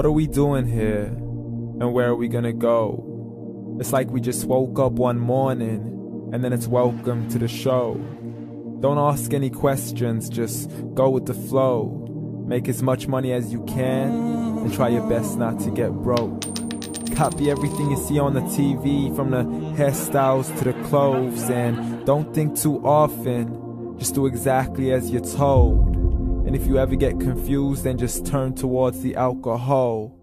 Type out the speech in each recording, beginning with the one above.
What are we doing here? And where are we gonna go? It's like we just woke up one morning, and then it's welcome to the show. Don't ask any questions, just go with the flow. Make as much money as you can, and try your best not to get broke. Copy everything you see on the TV, from the hairstyles to the clothes, and don't think too often, just do exactly as you're told. And if you ever get confused, then just turn towards the alcohol.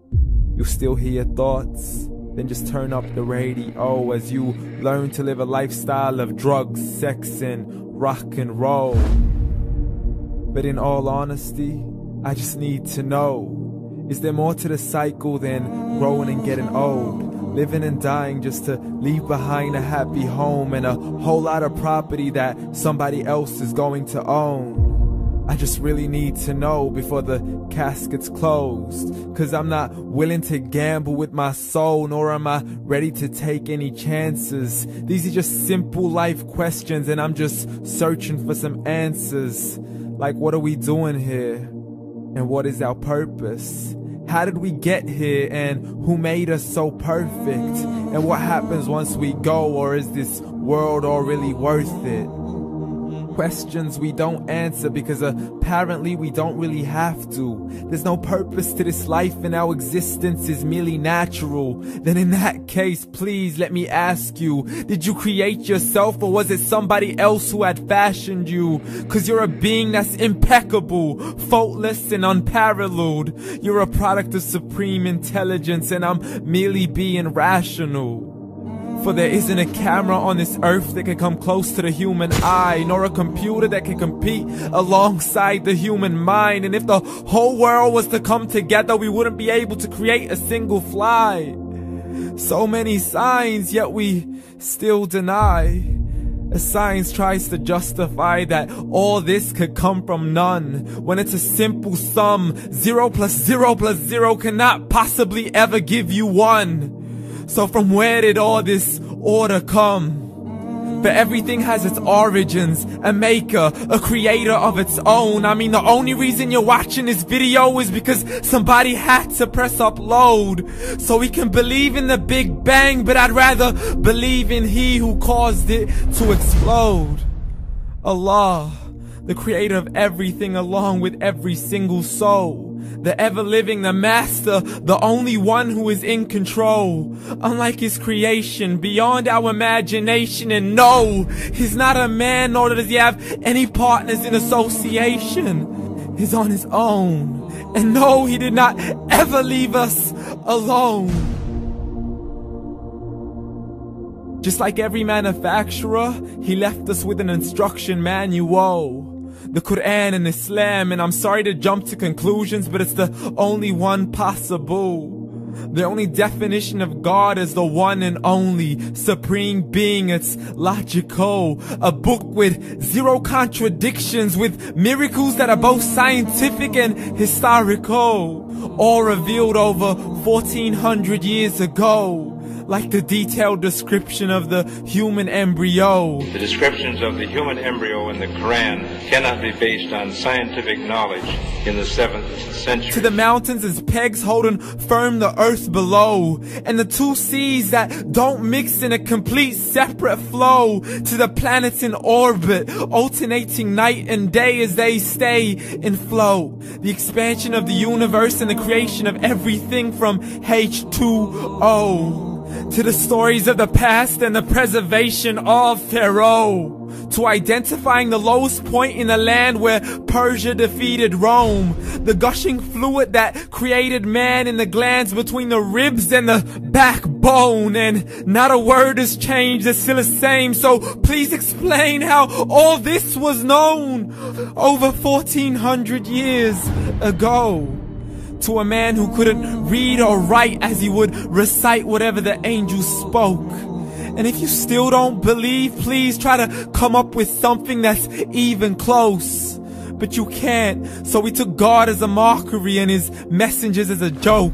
You'll still hear your thoughts, then just turn up the radio as you learn to live a lifestyle of drugs, sex, and rock and roll. But in all honesty, I just need to know, is there more to the cycle than growing and getting old? Living and dying just to leave behind a happy home and a whole lot of property that somebody else is going to own. I just really need to know before the casket's closed, 'cause I'm not willing to gamble with my soul, nor am I ready to take any chances. These are just simple life questions, and I'm just searching for some answers. Like, what are we doing here? And what is our purpose? How did we get here, and who made us so perfect? And what happens once we go, or is this world all really worth it? Questions we don't answer because apparently we don't really have to. There's no purpose to this life and our existence is merely natural. Then in that case, please let me ask you, did you create yourself, or was it somebody else who had fashioned you? 'Cause you're a being that's impeccable, faultless and unparalleled. You're a product of supreme intelligence, and I'm merely being rational. For there isn't a camera on this earth that can come close to the human eye, nor a computer that can compete alongside the human mind. And if the whole world was to come together, we wouldn't be able to create a single fly. So many signs, yet we still deny. As science tries to justify that all this could come from none, when it's a simple sum. 0 plus 0 plus 0 cannot possibly ever give you 1. So from where did all this order come? For everything has its origins, a maker, a creator of its own. I mean, the only reason you're watching this video is because somebody had to press upload. So we can believe in the Big Bang, but I'd rather believe in He who caused it to explode. Allah, the creator of everything along with every single soul. The ever-living, the master, the only one who is in control. Unlike his creation, beyond our imagination. And no, he's not a man, nor does he have any partners in association. He's on his own. And no, he did not ever leave us alone. Just like every manufacturer, he left us with an instruction manual. The Quran and Islam, and I'm sorry to jump to conclusions, but it's the only one possible. The only definition of God is the one and only supreme being. It's logical, a book with 0 contradictions, with miracles that are both scientific and historical, all revealed over 1400 years ago. Like the detailed description of the human embryo. The descriptions of the human embryo in the Quran cannot be based on scientific knowledge in the 7th century. To the mountains as pegs holding firm the earth below, and the 2 seas that don't mix in a complete separate flow. To the planets in orbit, alternating night and day as they stay in flow. The expansion of the universe and the creation of everything from H2O. To the stories of the past and the preservation of Pharaoh. To identifying the lowest point in the land where Persia defeated Rome. The gushing fluid that created man in the glands between the ribs and the backbone. And not a word has changed, it's still the same. So please explain how all this was known over 1400 years ago. To a man who couldn't read or write, as he would recite whatever the angels spoke. And if you still don't believe, please try to come up with something that's even close. But you can't, so we took God as a mockery and his messengers as a joke.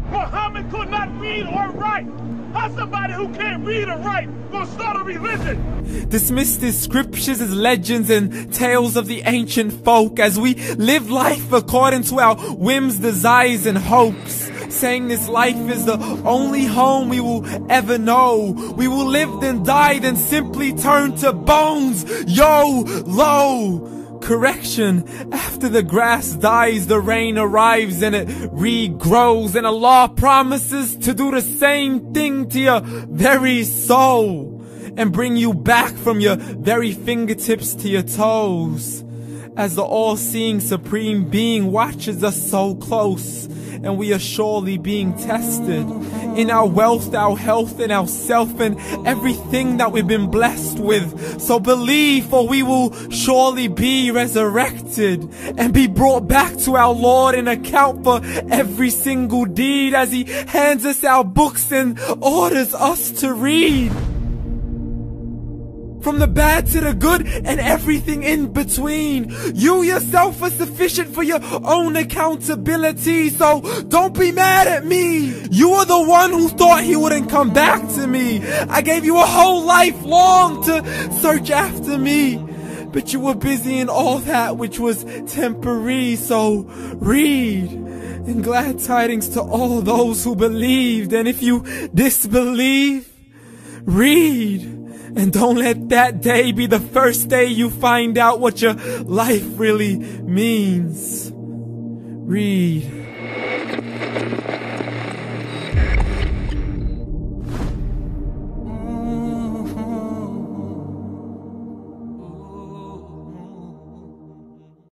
Muhammad could not read or write. How's somebody who can't read or write gonna start a religion? Dismissed his scriptures as legends and tales of the ancient folk, as we live life according to our whims, desires, and hopes. saying this life is the only home we will ever know. We will live then die, then simply turn to bones. YOLO! Correction, after the grass dies, the rain arrives and it regrows, and Allah promises to do the same thing to your very soul and bring you back from your very fingertips to your toes, as the all-seeing supreme being watches us so close, and we are surely being tested in our wealth, our health, and our self, and everything that we've been blessed with. So believe, for we will surely be resurrected and be brought back to our Lord and account for every single deed, as He hands us our books and orders us to read. From the bad to the good and everything in between. You yourself are sufficient for your own accountability, so don't be mad at me. You are the one who thought He wouldn't come back to me. I gave you a whole life long to search after me, but you were busy in all that which was temporary. So read, and glad tidings to all those who believed. And if you disbelieve, read. And don't let that day be the first day you find out what your life really means. Read.